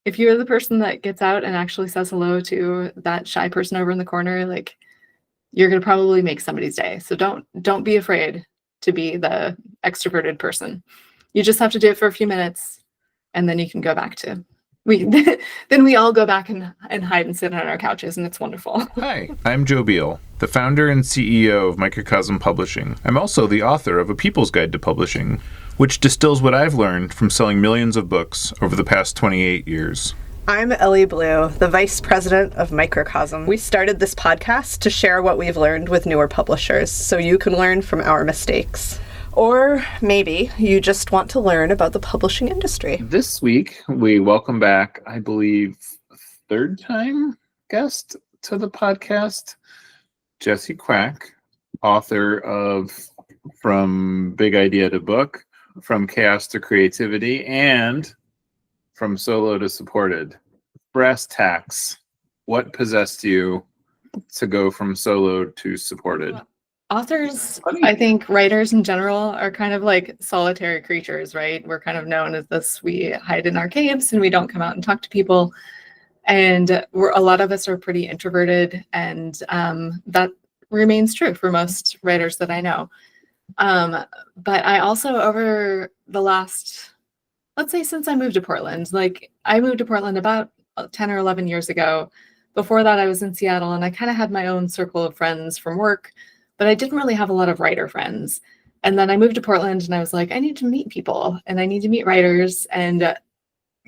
if you're the person that gets out and actually says hello to that shy person over in the corner, like you're going to probably make somebody's day. So don't be afraid to be the extroverted person. You just have to do it for a few minutes, and then you can go back to then we all go back and hide and sit on our couches, and it's wonderful. Hi, I'm Joe Beal, the founder and CEO of Microcosm Publishing. I'm also the author of A People's Guide to Publishing, which distills what I've learned from selling millions of books over the past 28 years. I'm Ellie Blue, the Vice President of Microcosm. We started this podcast to share what we've learned with newer publishers, so you can learn from our mistakes. Or maybe you just want to learn about the publishing industry. This week, we welcome back, I believe, third time guest to the podcast, Jessie Kwak, author of From Big Idea to Book, From Chaos to Creativity, and From Solo to Supported. Brass tacks, what possessed you to go from solo to supported? Authors, I think writers in general are kind of like solitary creatures, right? We're kind of known as this, we hide in our caves and we don't come out and talk to people. And a lot of us are pretty introverted, and that remains true for most writers that I know. But I also, over the last, let's say since I moved to Portland, like I moved to Portland about 10 or 11 years ago. Before that, I was in Seattle, and I kind of had my own circle of friends from work, but I didn't really have a lot of writer friends. And then I moved to Portland, and I was like, I need to meet people, and I need to meet writers, and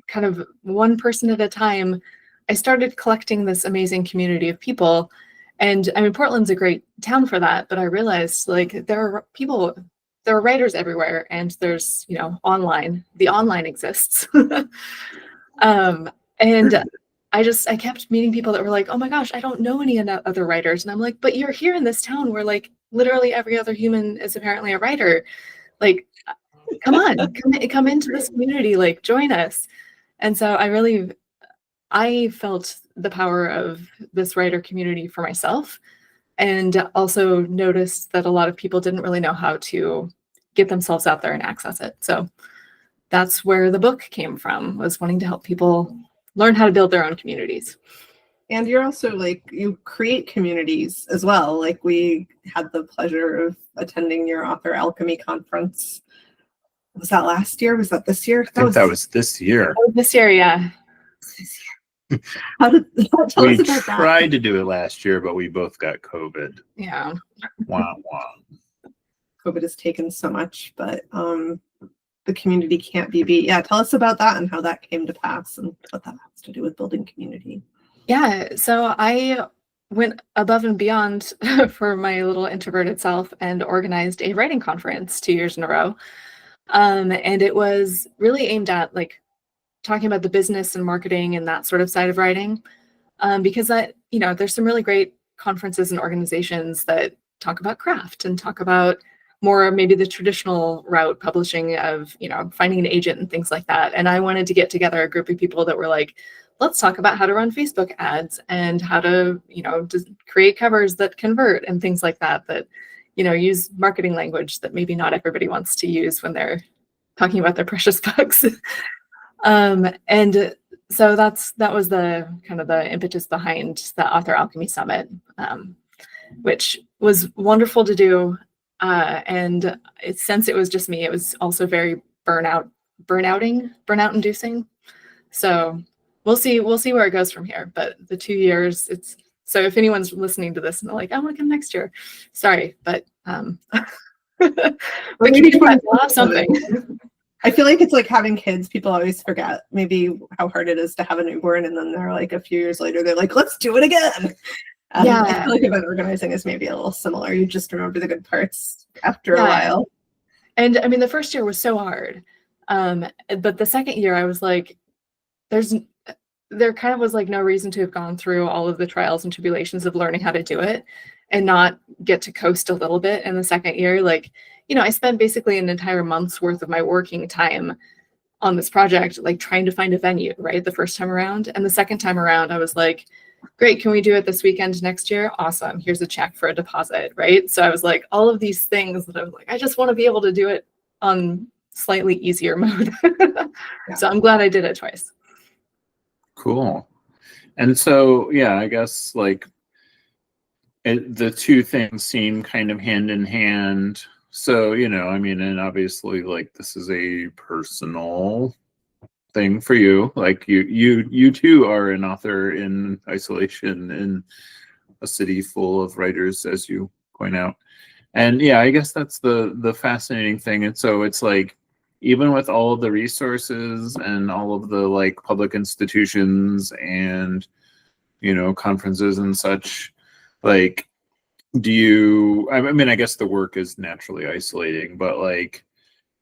kind of one person at a time, I started collecting this amazing community of people. And I mean, Portland's a great town for that, but I realized like there are writers everywhere, and there's, online, the online exists. And I kept meeting people that were like, oh my gosh, I don't know any other writers. And I'm like, but you're here in this town where like literally every other human is apparently a writer. Like, come on, come into this community, like join us. And so I felt the power of this writer community for myself, and also noticed that a lot of people didn't really know how to get themselves out there and access it. So that's where the book came from, was wanting to help people learn how to build their own communities. And you're also you create communities as well. Like we had the pleasure of attending your author alchemy conference. Was that last year? Was that this year? That was this year. Oh, this year, yeah. Tell us about that. We tried to do it last year, but we both got COVID. Yeah. Wow, wow. COVID has taken so much, but the community can't be beat. Yeah, tell us about that and how that came to pass and what that has to do with building community. Yeah, so I went above and beyond for my little introverted self and organized a writing conference 2 years in a row. And it was really aimed at like talking about the business and marketing and that sort of side of writing. Because there's some really great conferences and organizations that talk about craft and talk about more maybe the traditional route publishing of, finding an agent and things like that. And I wanted to get together a group of people that were like, let's talk about how to run Facebook ads and how to, just create covers that convert and things like that, use marketing language that maybe not everybody wants to use when they're talking about their precious books. And so that was the kind of the impetus behind the Author Alchemy Summit, which was wonderful to do. And since it was just me, it was also very burnout inducing. So we'll see where it goes from here. But the 2 years, so if anyone's listening to this and they're like, I want to come next year, sorry, but but we'll have something. I feel like it's like having kids. People always forget maybe how hard it is to have a newborn, and then they're like a few years later, they're like, let's do it again. Yeah, I feel like event organizing is maybe a little similar. You just remember the good parts after a while. And I mean, the first year was so hard, but the second year I was like, there kind of was like no reason to have gone through all of the trials and tribulations of learning how to do it and not get to coast a little bit in the second year. Like, I spent basically an entire month's worth of my working time on this project, like trying to find a venue, right? The first time around. And the second time around, I was like, great, can we do it this weekend next year? Awesome. Here's a check for a deposit, right? So I was like, all of these things that I was like, I just want to be able to do it on slightly easier mode. So I'm glad I did it twice. Cool. And so, yeah, I guess like the two things seem kind of hand in hand. So, I mean, and obviously like this is a personal thing for you. Like you too are an author in isolation in a city full of writers, as you point out. And yeah, I guess that's the fascinating thing. And so it's like, even with all of the resources and all of the like public institutions and conferences and such, like, I mean, I guess the work is naturally isolating, but like,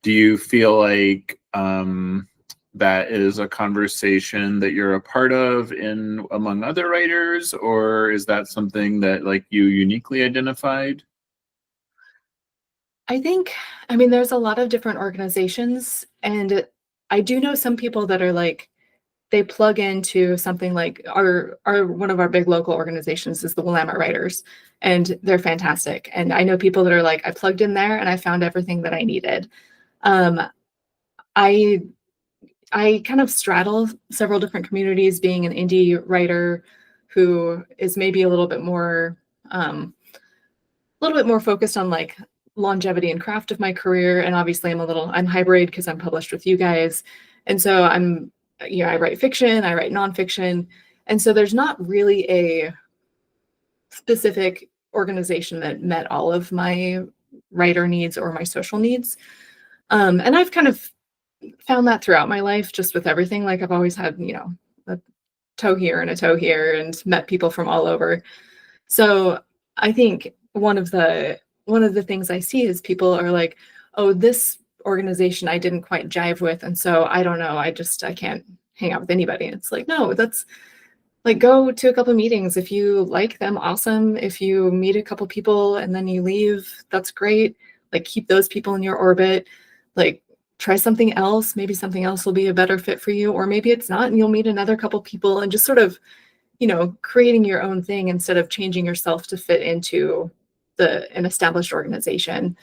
do you feel like that is a conversation that you're a part of among other writers, or is that something that like you uniquely identified? I mean, there's a lot of different organizations, and I do know some people that are like, they plug into something like one of our big local organizations is the Willamette Writers, and they're fantastic. And I know people that are like, I plugged in there and I found everything that I needed. I kind of straddle several different communities, being an indie writer who is maybe a little bit more focused on like longevity and craft of my career. And obviously I'm hybrid because I'm published with you guys. And so I write fiction, I write nonfiction. And so there's not really a specific organization that met all of my writer needs or my social needs. And I've kind of found that throughout my life, just with everything. Like I've always had, a toe here and a toe here, and met people from all over. So I think one of the things I see is people are like, oh, this organization I didn't quite jive with, and so I don't know, I can't hang out with anybody. And it's like, no, that's like, go to a couple of meetings. If you like them, awesome. If you meet a couple people and then you leave, that's great. Like, keep those people in your orbit. Like, try something else. Maybe something else will be a better fit for you, or maybe it's not, and you'll meet another couple people, and just sort of, creating your own thing instead of changing yourself to fit into an established organization.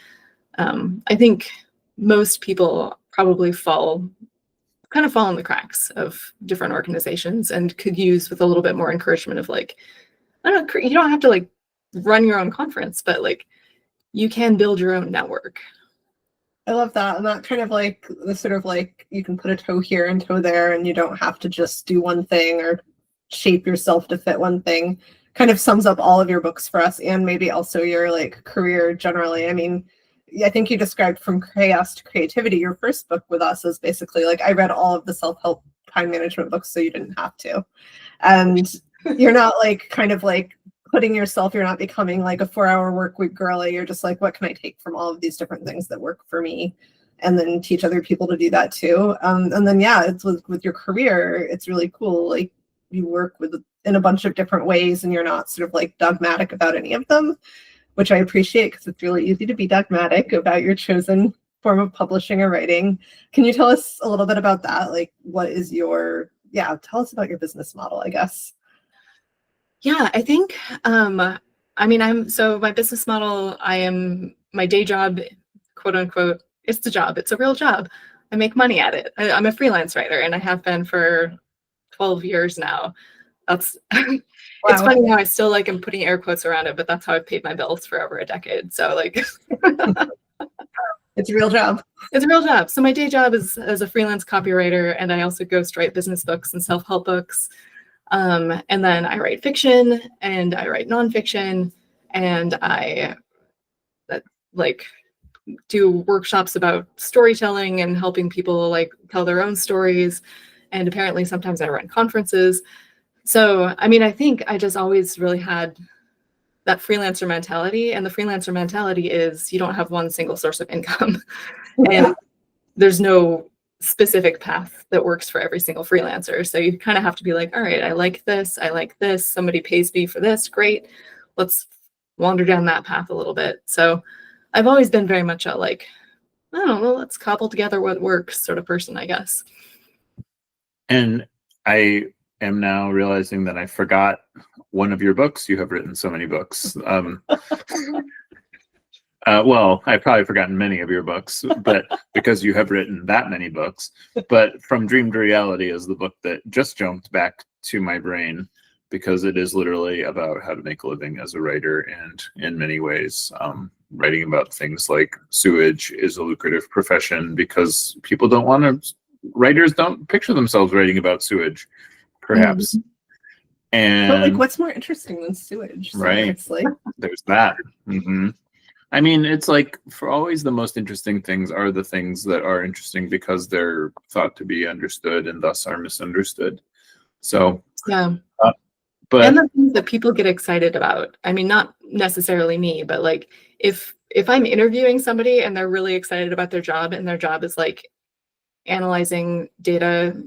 I think most people probably fall in the cracks of different organizations, and could use with a little bit more encouragement of like, I don't know, you don't have to like run your own conference, but like you can build your own network. I love that. And that kind of like the sort of like, you can put a toe here and toe there, and you don't have to just do one thing or shape yourself to fit one thing, kind of sums up all of your books for us, and maybe also your like career generally. I mean, I think you described From Chaos to Creativity. Your first book with us is basically like, I read all of the self-help time management books so you didn't have to. And you're not like kind of like putting yourself, you're not becoming like a 4-hour work week girly. You're just like, what can I take from all of these different things that work for me, and then teach other people to do that too. And then, yeah, it's with your career, it's really cool. Like, you work in a bunch of different ways, and you're not sort of like dogmatic about any of them, which I appreciate, because it's really easy to be dogmatic about your chosen form of publishing or writing. Can you tell us a little bit about that? Like, what is tell us about your business model, I guess. Yeah, I think, my business model, my day job, quote unquote, it's the job. It's a real job. I make money at it. I'm a freelance writer, and I have been for 12 years now. That's Wow. It's funny how I still like am putting air quotes around it, but that's how I've paid my bills for over a decade. So like, it's a real job. It's a real job. So my day job is as a freelance copywriter, and I also ghostwrite business books and self-help books. And then I write fiction and I write nonfiction, and I do workshops about storytelling and helping people like tell their own stories. And apparently sometimes I run conferences. So, I mean, I think I just always really had that freelancer mentality, and the freelancer mentality is you don't have one single source of income. And there's no specific path that works for every single freelancer. So you kind of have to be like, all right, I like this. Somebody pays me for this. Great. Let's wander down that path a little bit. So I've always been very much a like, I don't know, let's cobble together what works sort of person, I guess. And I am now realizing that I forgot one of your books. You have written so many books. Well, I've probably forgotten many of your books, but because you have written that many books. But From Dream to Reality is the book that just jumped back to my brain because it is literally about how to make a living as a writer, and in many ways, writing about things like sewage is a lucrative profession because people don't want to. Writers don't picture themselves writing about sewage, perhaps. Mm-hmm. And But like, what's more interesting than sewage? Right. It's like, there's that. Mm-hmm. I mean, it's like for always the most interesting things are the things that are interesting because they're thought to be understood and thus are misunderstood. So, Yeah. but And the things that people get excited about. I mean, not necessarily me, but like if I'm interviewing somebody and they're really excited about their job and their job is like analyzing data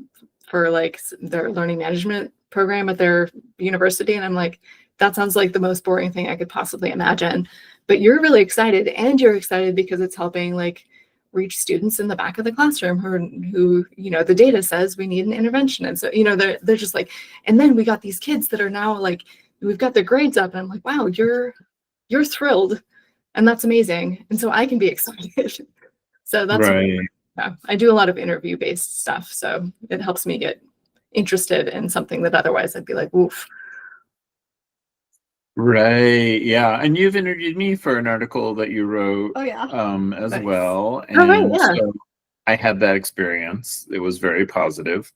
for like their learning management program at their university, and I'm like, that sounds like the most boring thing I could possibly imagine. But you're really excited, and you're excited because it's helping like reach students in the back of the classroom who you know, the data says we need an intervention. And so, you know, they're just like, and then we got these kids that are now like, we've got their grades up, and I'm like, wow, you're thrilled, and that's amazing. And so I can be excited. So that's right. yeah, I do a lot of interview based stuff, so it helps me get interested in something that otherwise I'd be like, oof. Right. Yeah. And you've interviewed me for an article that you wrote oh yeah. as Nice. well. And Oh, right, yeah. so I had that experience. It was very positive.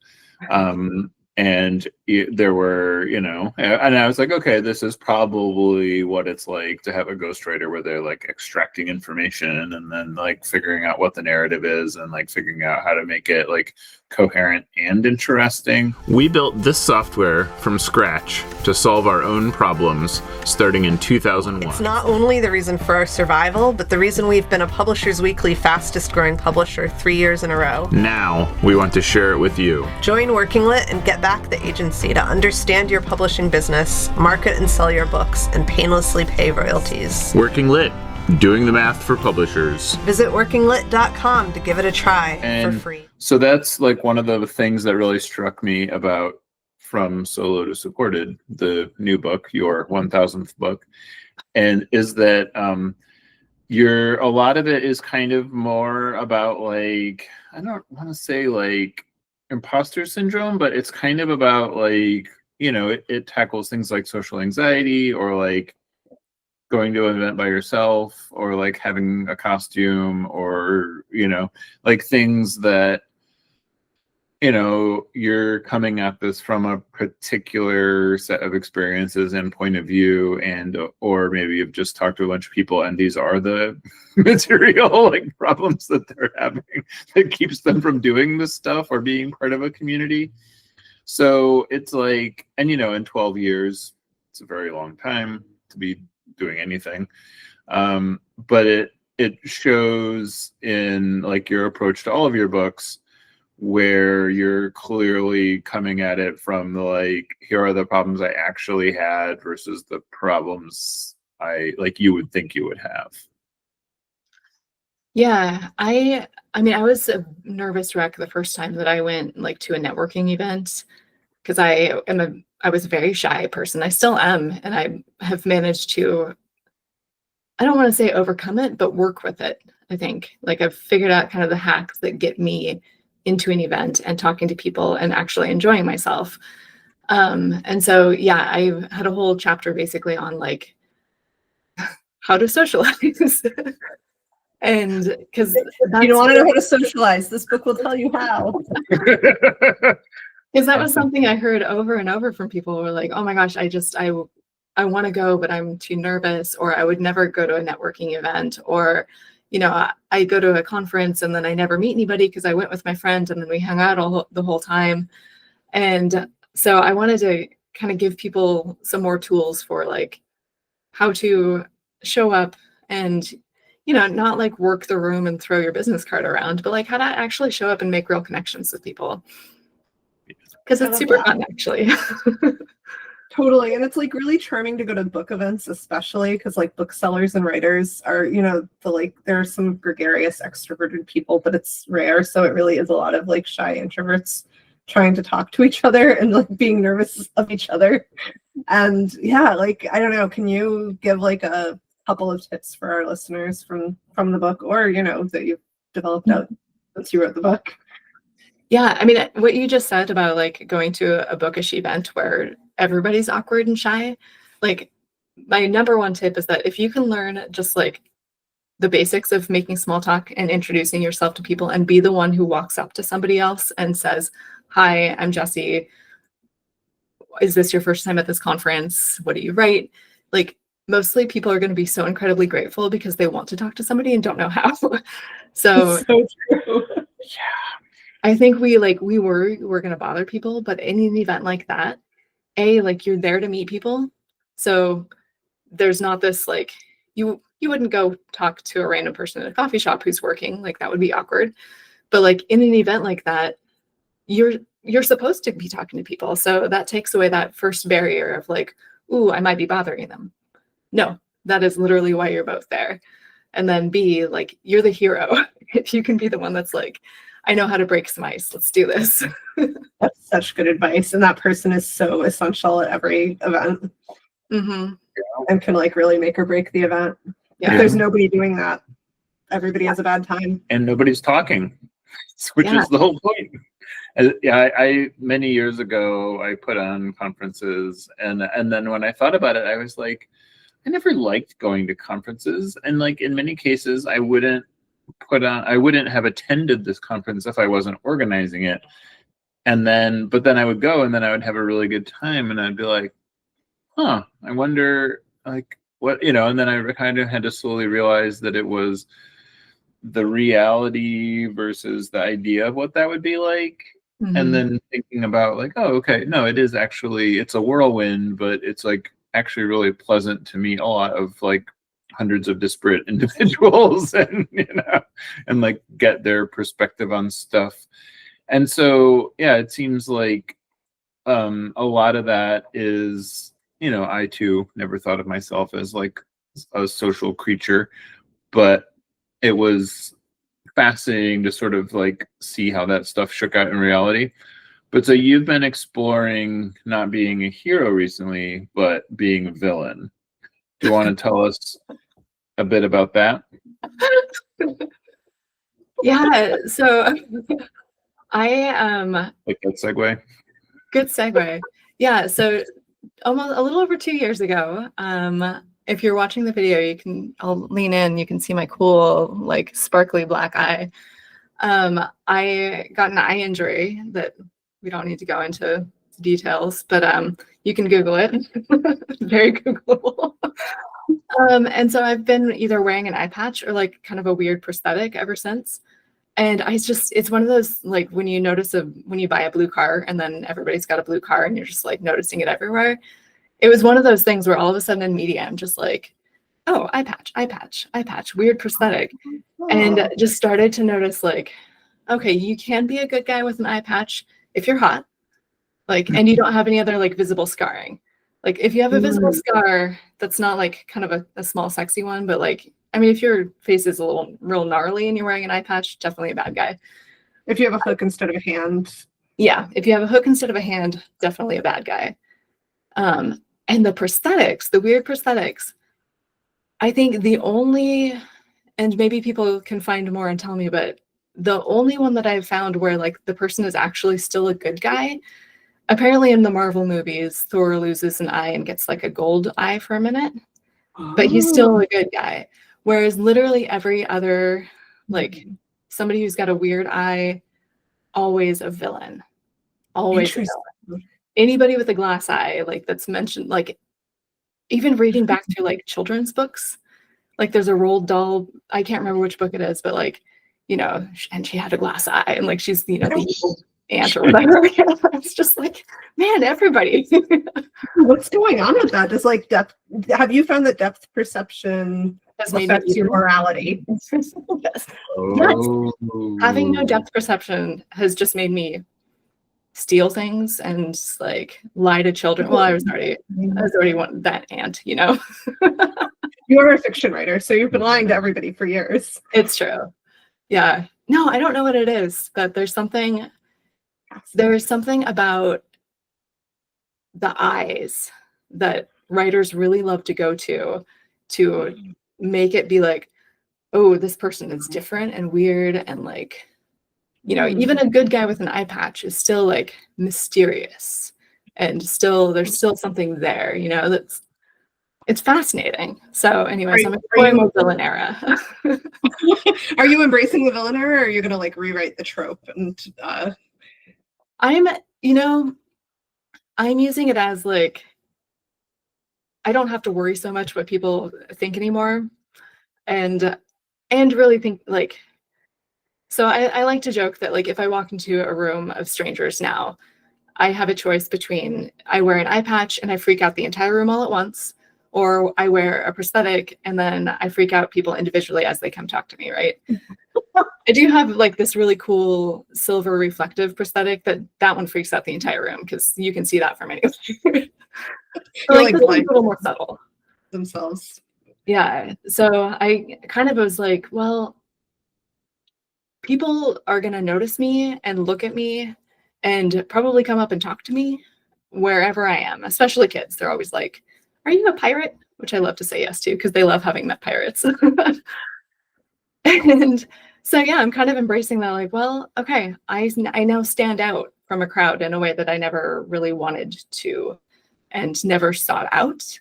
And there were, you know, and I was like, okay, this is probably what it's like to have a ghostwriter where they're like extracting information and then like figuring out what the narrative is and like figuring out how to make it like coherent and interesting. We built this software from scratch to solve our own problems starting in 2001. It's not only the reason for our survival, but the reason we've been a Publishers Weekly fastest growing publisher 3 years in a row. Now we want to share it with you. Join Working Lit and get back the agency to understand your publishing business, market and sell your books, and painlessly pay royalties. Working Lit, doing the math for publishers. Visit workinglit.com to give it a try for free. So that's like one of the things that really struck me about From Solo to Supported, the new book, your 1000th book, and is that a lot of it is kind of more about like, I don't want to say like imposter syndrome, but it's kind of about like, you know, it tackles things like social anxiety or like going to an event by yourself or like having a costume or, you know, like things that, you know, you're coming at this from a particular set of experiences and point of view, and or maybe you've just talked to a bunch of people and these are the material like problems that they're having that keeps them from doing this stuff or being part of a community. So it's like, and you know, in 12 years, it's a very long time to be doing anything. But it shows in like your approach to all of your books where you're clearly coming at it from the like, here are the problems I actually had versus the problems I like you would think you would have. Yeah, I mean, I was a nervous wreck the first time that I went like to a networking event because I was a very shy person. I still am, and I have managed to, I don't want to say overcome it, but work with it. I think like I've figured out kind of the hacks that get me into an event and talking to people and actually enjoying myself. And so, yeah, I had a whole chapter basically on like how to socialize. And because you don't want to know how to socialize, this book will tell you how. Because that was something I heard over and over from people who were like, oh my gosh, I want to go, but I'm too nervous, or I would never go to a networking event, or, you know, I go to a conference and then I never meet anybody because I went with my friend and then we hung out the whole time. And so I wanted to kind of give people some more tools for like how to show up and, you know, not like work the room and throw your business card around, but like how to actually show up and make real connections with people. Because it's super fun, actually. Totally. And it's like really charming to go to book events, especially because like booksellers and writers are, you know, there are some gregarious extroverted people, but it's rare. So it really is a lot of like shy introverts trying to talk to each other and like being nervous of each other. And yeah, like, I don't know, can you give like a couple of tips for our listeners from the book, or that you've developed out since you wrote the book? Yeah, I mean, what you just said about like going to a bookish event where everybody's awkward and shy, like my number one tip is that if you can learn just like the basics of making small talk and introducing yourself to people and be the one who walks up to somebody else and says, "Hi, I'm Jessie. Is this your first time at this conference? What do you write?" Like mostly people are going to be so incredibly grateful because they want to talk to somebody and don't know how. So true. I think we were going to bother people, but in an event like that, like you're there to meet people. So there's not this like you wouldn't go talk to a random person in a coffee shop who's working, like that would be awkward. But like in an event like that, you're supposed to be talking to people. So that takes away that first barrier of like, ooh, I might be bothering them. No, that is literally why you're both there. And then B, like you're the hero. If you can be the one that's like, I know how to break some ice. Let's do this. That's such good advice. And that person is so essential at every event. Mm-hmm. And can like really make or break the event. Yeah. If there's nobody doing that, everybody has a bad time. And nobody's talking, which is the whole point. I many years ago, I put on conferences, and then when I thought about it, I was like, I never liked going to conferences. And like in many cases, I wouldn't have attended this conference if I wasn't organizing it. But then I would go and then I would have a really good time and I'd be like, I wonder like what, and then I kind of had to slowly realize that it was the reality versus the idea of what that would be like. Mm-hmm. And then thinking about like, oh, okay, no, it's a whirlwind, but it's like actually really pleasant to meet a lot of like hundreds of disparate individuals and and like get their perspective on stuff. And so it seems like a lot of that is, I too never thought of myself as like a social creature, but it was fascinating to sort of like see how that stuff shook out in reality. But so you've been exploring not being a hero recently, but being a villain. Do you want to tell us a bit about that? Yeah, so I like that segue. Good segue. Yeah, so almost a little over 2 years ago, if you're watching the video, I'll lean in, you can see my cool like sparkly black eye. I got an eye injury that we don't need to go into details, but you can Google it. Very Googleable. And so I've been either wearing an eye patch or like kind of a weird prosthetic ever since. And it's one of those, like when you buy a blue car and then everybody's got a blue car and you're just like noticing it everywhere. It was one of those things where all of a sudden in media, I'm just like, oh, eye patch, weird prosthetic. And just started to notice like, okay, you can be a good guy with an eye patch if you're hot, like, and you don't have any other like visible scarring. Like if you have a visible scar, that's not like kind of a small sexy one, but like, I mean, if your face is a little real gnarly and you're wearing an eye patch, definitely a bad guy. If you have a hook instead of a hand. Yeah, if you have a hook instead of a hand, definitely a bad guy. And the prosthetics, the weird prosthetics, I think and maybe people can find more and tell me, but the only one that I've found where like the person is actually still a good guy, apparently in the Marvel movies, Thor loses an eye and gets like a gold eye for a minute, but he's still a good guy. Whereas literally every other, like somebody who's got a weird eye, always a villain. Always a villain. Anybody with a glass eye, like that's mentioned, like even reading back through like children's books, like there's a Roald Dahl, I can't remember which book it is, but like, and she had a glass eye and like she's, the evil aunt or whatever. It's just like, man, everybody. What's going on with that? Does like depth, have you found that depth perception affects your morality? Yes. Oh. Yes. Having no depth perception has just made me steal things and like lie to children. Well, I was already that aunt, You are a fiction writer, so you've been lying to everybody for years. It's true. Yeah. No, I don't know what it is, but there's something about the eyes that writers really love to go to to make it be like, oh, this person is different and weird, and like, you know, even a good guy with an eye patch is still like mysterious, and still there's still something there, you know, it's fascinating. So anyways, I'm exploring the villain era. Are you embracing the villain era, or are you gonna like rewrite the trope? And I'm, you know, I'm using it as like, I don't have to worry so much what people think anymore, and really think like, so I like to joke that like if I walk into a room of strangers now, I have a choice between I wear an eye patch and I freak out the entire room all at once, or I wear a prosthetic and then I freak out people individually as they come talk to me, right? I do have like this really cool silver reflective prosthetic that one freaks out the entire room because you can see that from anywhere. So, like, this is a little more subtle themselves. Yeah. So I kind of was like, well, people are going to notice me and look at me and probably come up and talk to me wherever I am, especially kids. They're always like, are you a pirate? Which I love to say yes to because they love having met pirates. And so, yeah, I'm kind of embracing that. Like, well, okay, I now stand out from a crowd in a way that I never really wanted to and never sought out.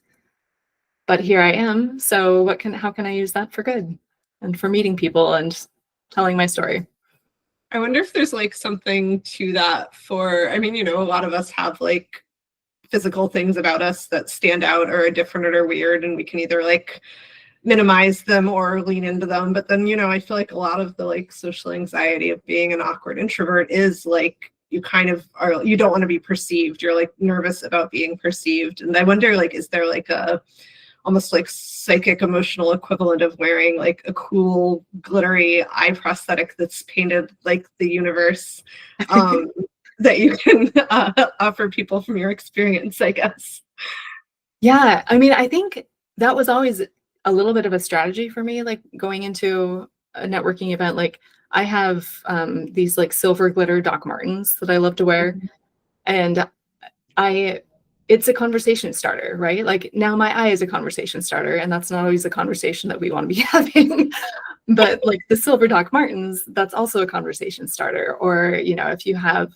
But here I am. So how can I use that for good and for meeting people and telling my story? I wonder if there's like something to that for, I mean, you know, a lot of us have like physical things about us that stand out or are different or are weird, and we can either like minimize them or lean into them. But then, you know, I feel like a lot of the like social anxiety of being an awkward introvert is like you kind of are, you don't want to be perceived. You're like nervous about being perceived. And I wonder, like, is there like a almost like psychic emotional equivalent of wearing like a cool glittery eye prosthetic that's painted like the universe that you can offer people from your experience, I guess? Yeah, I mean, I think that was always a little bit of a strategy for me, like going into a networking event. Like I have these like silver glitter Doc Martens that I love to wear, and it's a conversation starter, right? Like now my eye is a conversation starter, and that's not always a conversation that we want to be having. But like the silver Doc Martens, that's also a conversation starter. Or, you know, if you have,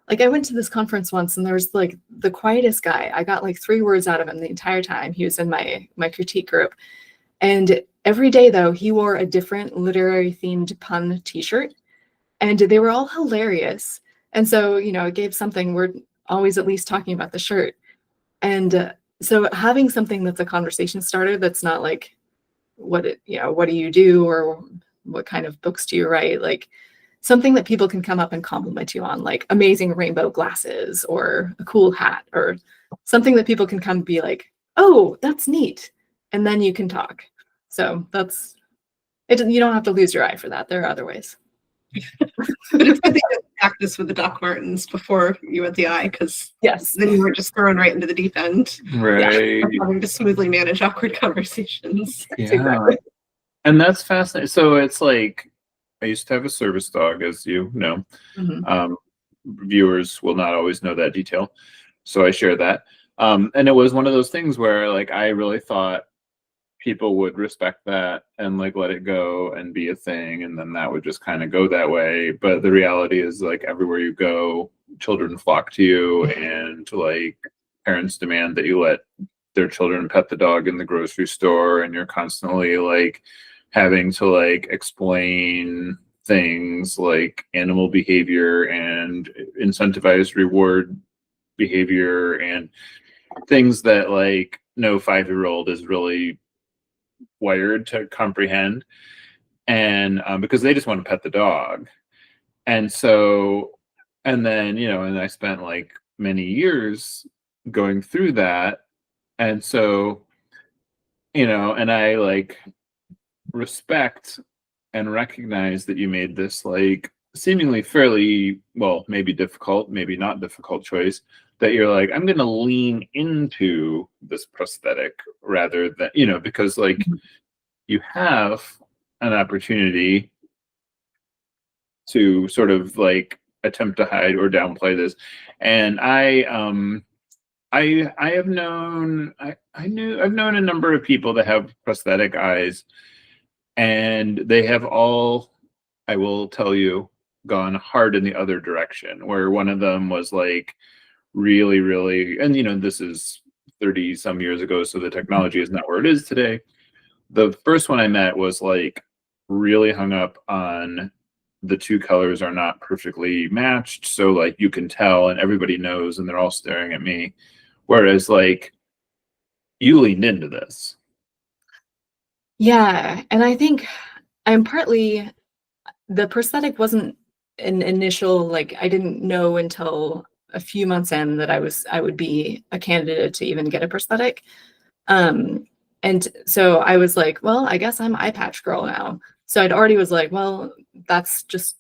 like I went to this conference once and there was like the quietest guy. I got like 3 words out of him the entire time. He was in my critique group. And every day though, he wore a different literary themed pun t-shirt, and they were all hilarious. And so, you know, it gave something. We're always at least talking about the shirt. And so having something that's a conversation starter, that's not like, what do you do, or what kind of books do you write? Like something that people can come up and compliment you on, like amazing rainbow glasses or a cool hat, or something that people can come be like, oh, that's neat. And then you can talk. So that's it. You don't have to lose your eye for that. There are other ways. But it's good that you practice with the Doc Martens before you had the eye, because Yes, then you were just thrown right into the deep end. Right. Yeah, having to smoothly manage awkward conversations. Yeah. exactly. And that's fascinating. So it's like, I used to have a service dog, as you know. Mhm. Viewers will not always know that detail, so I share that. And it was one of those things where like I really thought people would respect that and like let it go and be a thing, and then that would just kind of go that way. But the reality is, like, everywhere you go, children flock to you, and like parents demand that you let their children pet the dog in the grocery store, and you're constantly like having to like explain things like animal behavior and incentivized reward behavior and things that like no 5-year-old is really wired to comprehend. And because they just want to pet the dog. And so, and then, you know, and I spent like many years going through that. And so, you know, and I like respect and recognize that you made this like seemingly fairly, well, maybe difficult, maybe not difficult choice, that you're like, I'm going to lean into this prosthetic rather than, you know, because like you have an opportunity to sort of like attempt to hide or downplay this. And I've known a number of people that have prosthetic eyes, and they have all, I will tell you, gone hard in the other direction, where one of them was like really, really, and this is 30 some years ago, so the technology is not where it is today. The first one I met was like really hung up on the two colors are not perfectly matched, so like you can tell and everybody knows and they're all staring at me. Whereas like you leaned into this. Yeah, and I think I'm partly, the prosthetic wasn't an initial, like I didn't know until a few months in that I would be a candidate to even get a prosthetic. And so I was like, well, I guess I'm eye patch girl now. So I'd already was like, well, that's just,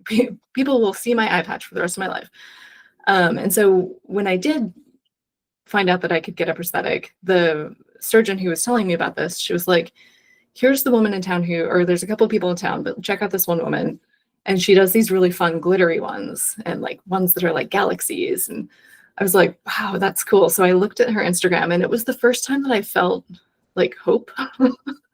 people will see my eye patch for the rest of my life. And so when I did find out that I could get a prosthetic, the surgeon who was telling me about this, she was like, here's the woman in town or there's a couple of people in town, but check out this one woman. And she does these really fun glittery ones and like ones that are like galaxies. And I was like, wow, that's cool. So I looked at her Instagram and it was the first time that I felt like hope.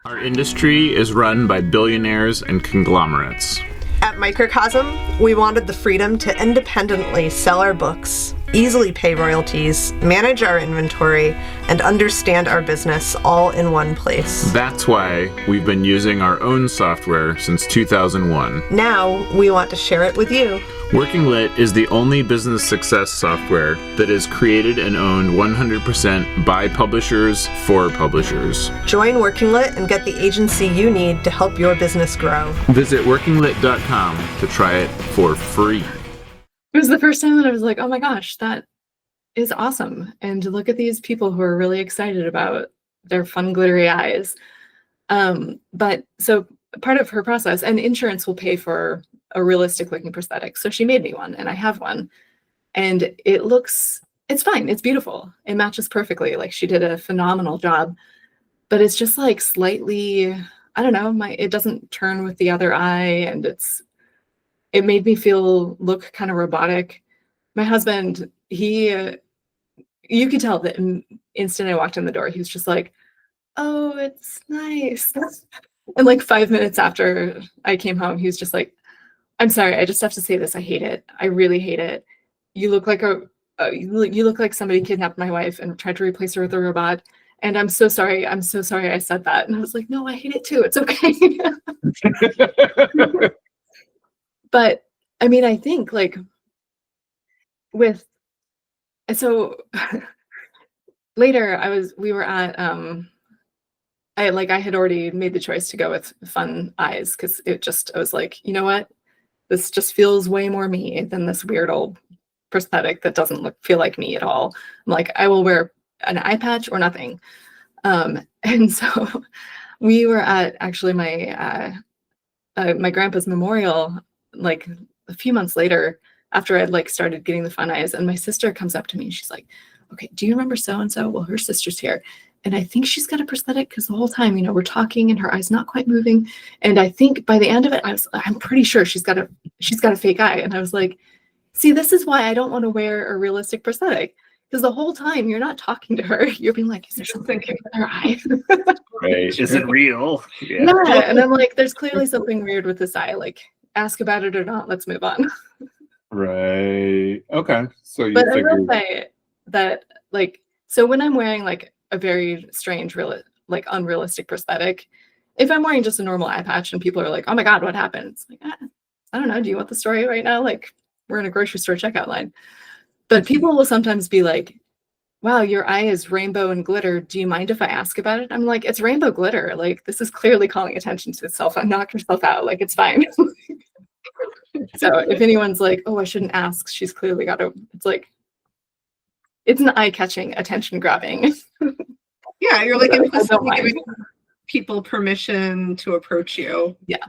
Our industry is run by billionaires and conglomerates. At Microcosm, we wanted the freedom to independently sell our books, easily pay royalties, manage our inventory, and understand our business all in one place. That's why we've been using our own software since 2001. Now, we want to share it with you. Working Lit is the only business success software that is created and owned 100% by publishers for publishers. Join Working Lit and get the agency you need to help your business grow. Visit workinglit.com to try it for free. It was the first time that I was like, oh my gosh, that is awesome. And to look at these people who are really excited about their fun glittery eyes. But so part of her process, and insurance will pay for a realistic looking prosthetic. So she made me one and I have one and it's fine. It's beautiful. It matches perfectly. Like she did a phenomenal job, but it's just like slightly, I don't know, it doesn't turn with the other eye and it made me look kind of robotic. My husband, you could tell the instant I walked in the door, he was just like, oh, it's nice. And like 5 minutes after I came home, he was just like, I'm sorry, I just have to say this. I hate it. I really hate it. You look like you look like somebody kidnapped my wife and tried to replace her with a robot. And I'm so sorry. I'm so sorry I said that. And I was like, no, I hate it too. It's okay. But I mean, I think like later we were at I had already made the choice to go with fun eyes because I was like, you know what? This just feels way more me than this weird old prosthetic that doesn't feel like me at all. I'm like, I will wear an eye patch or nothing. And so we were at actually my grandpa's memorial, like a few months later after I'd like started getting the fun eyes, and my sister comes up to me and she's like, okay, do you remember so-and-so? Well, her sister's here. And I think she's got a prosthetic because the whole time, we're talking and her eye's not quite moving. And I think by the end of it, I'm pretty sure she's got a fake eye. And I was like, see, this is why I don't want to wear a realistic prosthetic. Because the whole time you're not talking to her. You're being like, is there something with her eye? Right. Is it real? Yeah. And I'm like, there's clearly something weird with this eye. Like, ask about it or not. Let's move on. Right. Okay. So you But I figured... will say that, like, so when I'm wearing like a very strange, unrealistic prosthetic, if I'm wearing just a normal eye patch and people are like, oh my God, what happened? It's like, I don't know. Do you want the story right now? Like, we're in a grocery store checkout line. But people will sometimes be like, wow, your eye is rainbow and glitter. Do you mind if I ask about it? I'm like, it's rainbow glitter. Like, this is clearly calling attention to itself. Knock yourself out. Like, it's fine. So if anyone's like, oh, I shouldn't ask, she's clearly got it's like, it's an eye-catching, attention-grabbing. Yeah, you're like implicitly giving people permission to approach you. Yeah.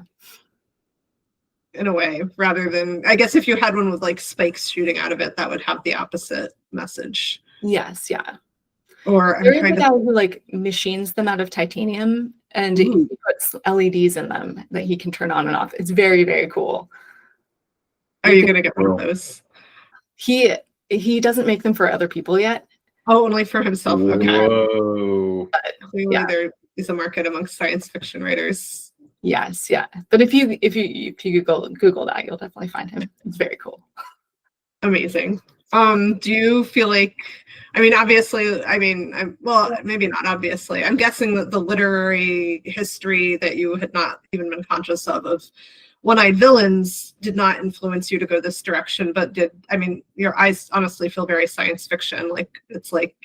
In a way, rather than, I guess if you had one with like spikes shooting out of it, that would have the opposite message. Yes, yeah. Or there is a guy who like machines them out of titanium and he puts LEDs in them that he can turn on and off. It's very, very cool. Are you gonna get one of those? He doesn't make them for other people yet. Oh, only for himself. Okay. Whoa. Clearly, Yeah. there is a market amongst science fiction writers. Yes, yeah. But if you Google that, you'll definitely find him. It's very cool. Amazing. Do you feel like, I mean, obviously, well, maybe not obviously. I'm guessing that the literary history that you had not even been conscious of One-Eyed Villains did not influence you to go this direction, but your eyes honestly feel very science fiction. Like, it's like,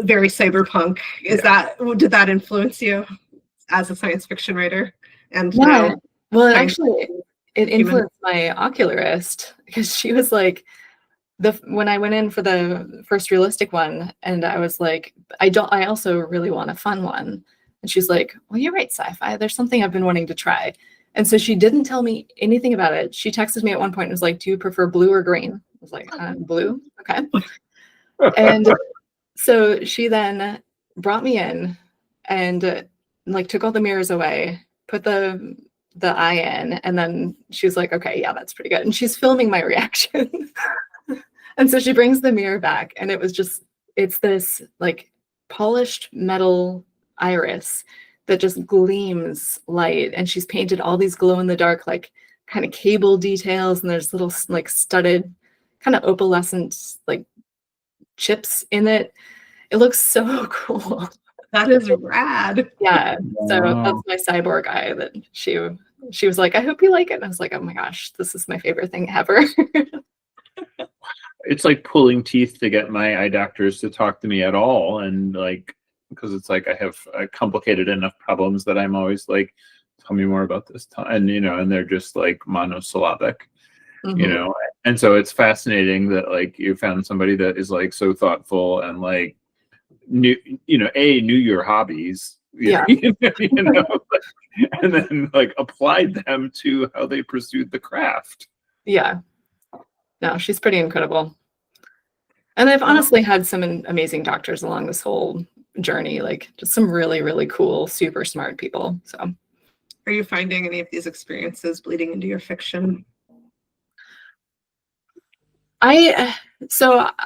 very cyberpunk. Did that influence you as a science fiction writer? And now, well, actually, it influenced my ocularist, because she was like, when I went in for the first realistic one, and I was like, I also really want a fun one. And she's like, well, you write sci-fi. There's something I've been wanting to try. And so she didn't tell me anything about it. She texted me at one point and was like, do you prefer blue or green? I was like, blue. Okay. And so she then brought me in and like took all the mirrors away, put the eye in, and then she was like, okay, yeah, that's pretty good. And she's filming my reaction. And so she brings the mirror back, and it's this like polished metal iris that just gleams light. And she's painted all these glow in the dark, like kind of cable details. And there's little like studded kind of opalescent like chips in it. It looks so cool. That is rad. Yeah. So that's my cyborg eye that she was like, I hope you like it. And I was like, oh my gosh, this is my favorite thing ever. It's like pulling teeth to get my eye doctors to talk to me at all. And like, because it's like I have complicated enough problems that I'm always like, tell me more about this time. And, and they're just like monosyllabic, and so it's fascinating that like you found somebody that is like so thoughtful and like knew your hobbies, and then like applied them to how they pursued the craft. Yeah. No, she's pretty incredible. And I've honestly had some amazing doctors along this whole journey, like just some really, really cool, super smart people. So are you finding any of these experiences bleeding into your fiction? I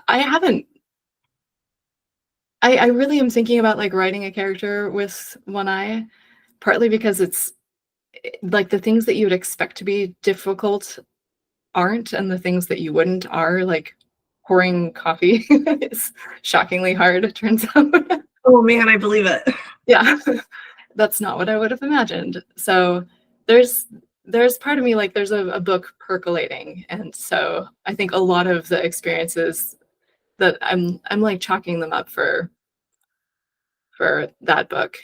haven't. I really am thinking about like writing a character with one eye, partly because it's like the things that you would expect to be difficult aren't, and the things that you wouldn't are. Like pouring coffee is shockingly hard, it turns out. Oh man, I believe it. Yeah, that's not what I would have imagined. So there's part of me, like there's a book percolating, and so I think a lot of the experiences that I'm like chalking them up for that book.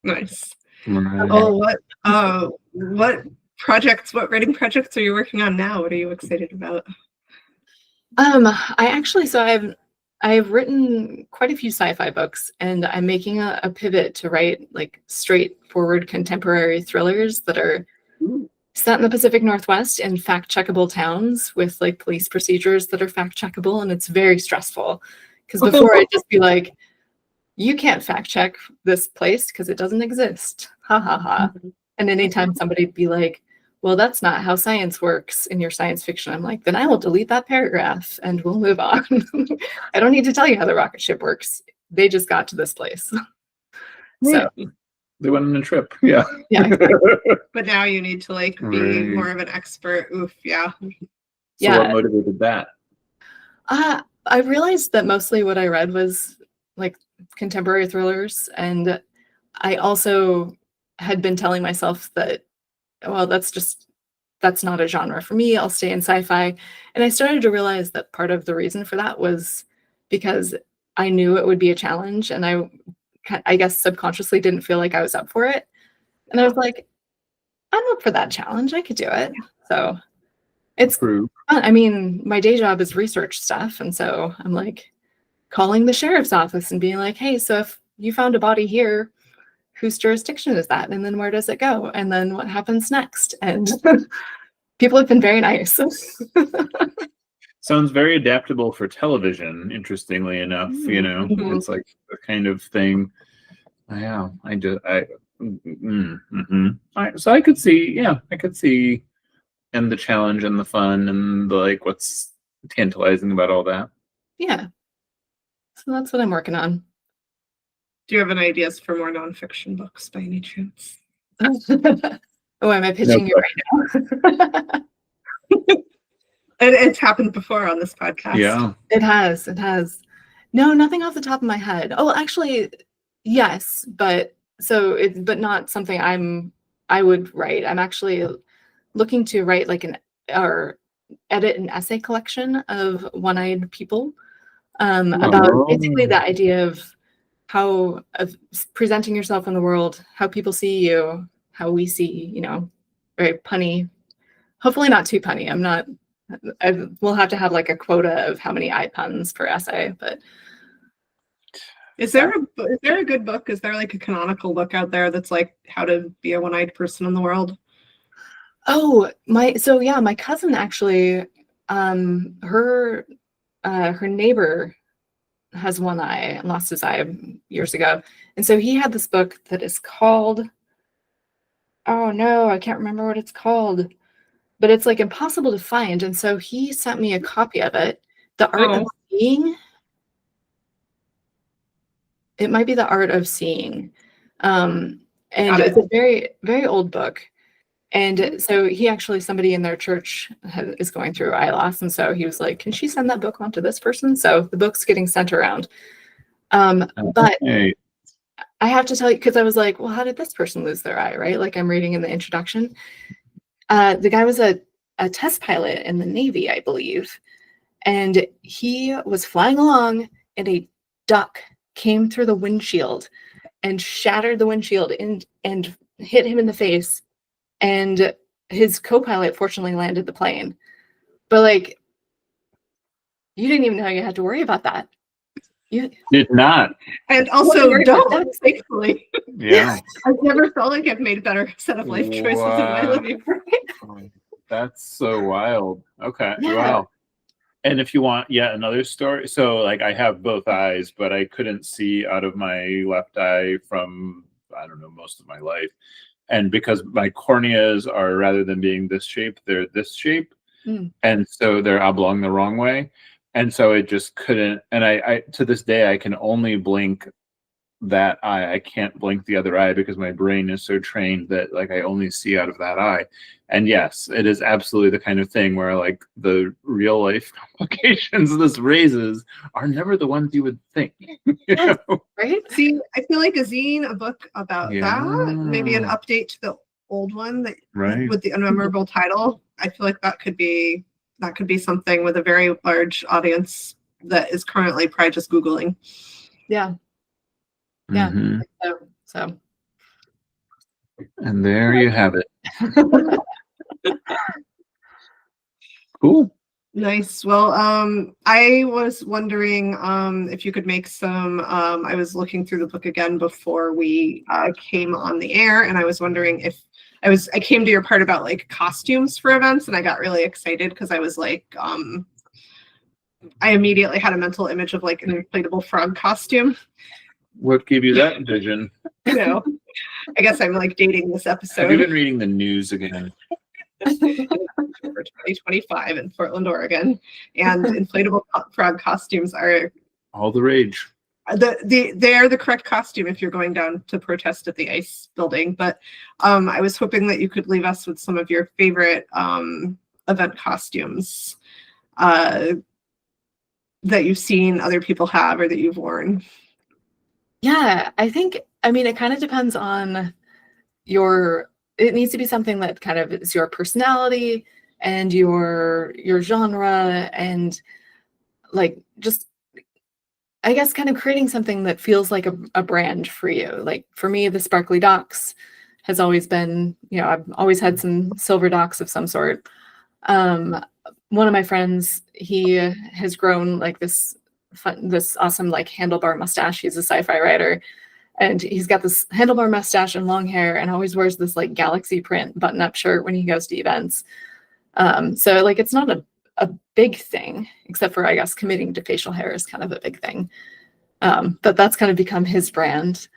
Nice. Right. Oh, what writing projects are you working on now? What are you excited about? I've written quite a few sci-fi books, and I'm making a pivot to write like straightforward contemporary thrillers that are set in the Pacific Northwest in fact-checkable towns with like police procedures that are fact-checkable, and it's very stressful because before I'd just be like, you can't fact-check this place because it doesn't exist. Ha ha ha. And anytime somebody'd be like, well, that's not how science works in your science fiction, I'm like, then I will delete that paragraph and we'll move on. I don't need to tell you how the rocket ship works. They just got to this place. So they went on a trip. Yeah. Yeah. Exactly. But now you need to like be more of an expert. Oof. Yeah. So what motivated that? I realized that mostly what I read was like contemporary thrillers. And I also had been telling myself that, well, that's not a genre for me. I'll stay in sci-fi. And I started to realize that part of the reason for that was because I knew it would be a challenge, and I guess subconsciously didn't feel like I was up for it. And I was like, I'm up for that challenge. I could do it. So it's fun. I mean, my day job is research stuff. And so I'm like calling the sheriff's office and being like, hey, so if you found a body here, whose jurisdiction is that? And then where does it go? And then what happens next? And people have been very nice. Sounds very adaptable for television, interestingly enough. It's like the kind of thing. Yeah, so I could see, and the challenge and the fun and the, like, what's tantalizing about all that. Yeah. So that's what I'm working on. Do you have any ideas for more nonfiction books by any chance? Oh, am I pitching you right now? It's happened before on this podcast. Yeah. It has. No, nothing off the top of my head. Oh, actually, yes, but not something I would write. I'm actually looking to write like or edit an essay collection of one-eyed people, about basically the idea of of presenting yourself in the world, how people see you, how we see, very punny. Hopefully not too punny. We'll have to have like a quota of how many eye puns per essay, but is there a good book? Is there like a canonical book out there that's like how to be a one-eyed person in the world? Oh, my cousin actually, her neighbor has one eye and lost his eye years ago. And so he had this book that is called, oh no, I can't remember what it's called, but it's like impossible to find. And so he sent me a copy of it. The Art of Seeing. It might be The Art of Seeing. And it's a very, very old book. And so somebody in their church is going through eye loss. And so he was like, can she send that book on to this person? So the book's getting sent around. But I have to tell you, because I was like, well, how did this person lose their eye, right? Like I'm reading in the introduction. The guy was a test pilot in the Navy, I believe. And he was flying along and a duck came through the windshield and shattered the windshield and hit him in the face. And his co-pilot fortunately landed the plane. But like, you didn't even know you had to worry about that. You did not. And also don't, thankfully. Yeah. I've never felt like I've made a better set of life choices in my life. That's so wild. Okay. Yeah. Wow. And if you want yet another story, so like I have both eyes, but I couldn't see out of my left eye from, I don't know, most of my life. And because my corneas are, rather than being this shape, they're this shape. And so they're oblong the wrong way. And so it just couldn't. And I to this day, I can only blink that eye. I can't blink the other eye because my brain is so trained that like I only see out of that eye. And yes, it is absolutely the kind of thing where like the real life complications this raises are never the ones you would think. You know? Right? See, I feel like a zine, a book about that, maybe an update to the old one that with the unmemorable title. I feel like that could be something with a very large audience that is currently probably just Googling. Yeah. Yeah. So. And there you have it. Cool. Nice. Well, I was wondering if you could make some, I was looking through the book again before we came on the air, and I was wondering if I came to your part about like costumes for events, and I got really excited because I was like, I immediately had a mental image of like an inflatable frog costume. What gave you that vision? You know, I guess I'm like dating this episode. Have you been reading the news again? For 2025 in Portland, Oregon, and inflatable frog costumes are all the rage. They are the correct costume if you're going down to protest at the ice building. But I was hoping that you could leave us with some of your favorite event costumes that you've seen other people have or that you've worn. Yeah, I mean, it kind of depends on it needs to be something that kind of is your personality and your genre, and like just, I guess, kind of creating something that feels like a brand for you. Like for me, the sparkly docks has always been, I've always had some silver docks of some sort. One of my friends, he has grown like this awesome like handlebar mustache. He's a sci-fi writer, and he's got this handlebar mustache and long hair, and always wears this like galaxy print button-up shirt when he goes to events. So like it's not a big thing, except for I guess committing to facial hair is kind of a big thing. But that's kind of become his brand.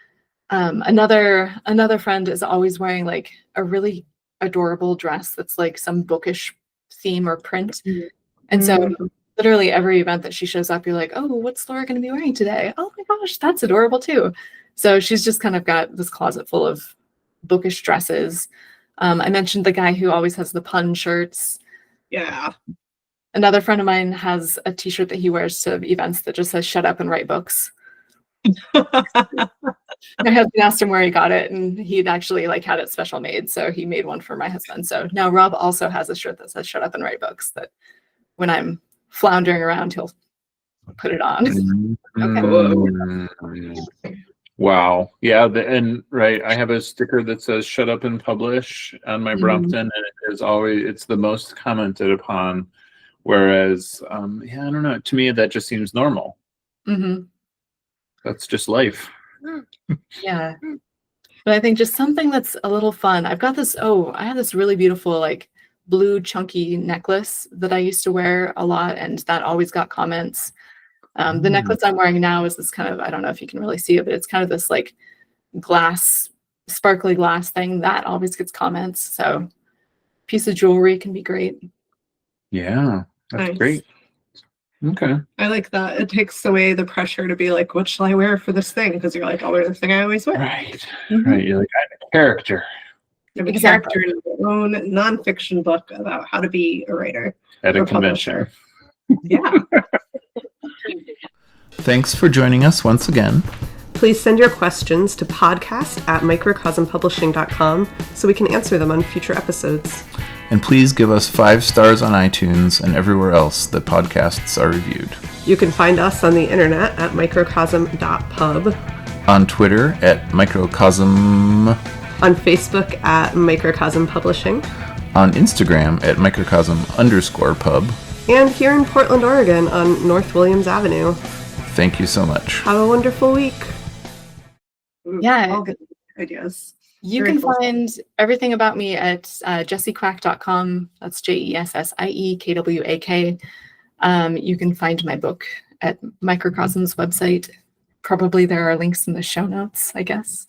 Another friend is always wearing like a really adorable dress that's like some bookish theme or print. And so literally every event that she shows up, you're like, oh, what's Laura going to be wearing today? Oh my gosh, that's adorable too. So she's just kind of got this closet full of bookish dresses. I mentioned the guy who always has the pun shirts. Yeah. Another friend of mine has a t-shirt that he wears to events that just says shut up and write books. My husband asked him where he got it, and he'd actually like had it special made, so he made one for my husband. So now Rob also has a shirt that says shut up and write books, that when I'm floundering around, he'll put it on. Wow. Yeah. And right, I have a sticker that says shut up and publish on my Brompton, and it is always, it's the most commented upon. Whereas, yeah, I don't know. To me, that just seems normal. That's just life. Yeah. But I think just something that's a little fun. I've got this, I have this really beautiful, like, blue chunky necklace that I used to wear a lot, and that always got comments. The necklace I'm wearing now is this kind of, I don't know if you can really see it, but it's kind of this like glass, sparkly glass thing that always gets comments. So piece of jewelry can be great. Yeah, that's great. Okay. I like that. It takes away the pressure to be like, what shall I wear for this thing? Because you're like, I'll wear the thing I always wear. Right. Right. You're like, I'm a character. I'm a character in your own nonfiction book about how to be a writer. At a convention. Yeah. Thanks for joining us once again. Please send your questions to podcast@microcosmpublishing.com so we can answer them on future episodes. And please give us 5 stars on iTunes and everywhere else that podcasts are reviewed. You can find us on the internet at microcosm.pub. On Twitter at Microcosm. On Facebook at Microcosm Publishing. On Instagram at Microcosm_pub. And here in Portland, Oregon on North Williams Avenue. Thank you so much. Have a wonderful week. Yeah. All good ideas. You can find everything about me at jessiekwak.com. That's JESSIEKWAK. You can find my book at Microcosm's website. Probably there are links in the show notes, I guess.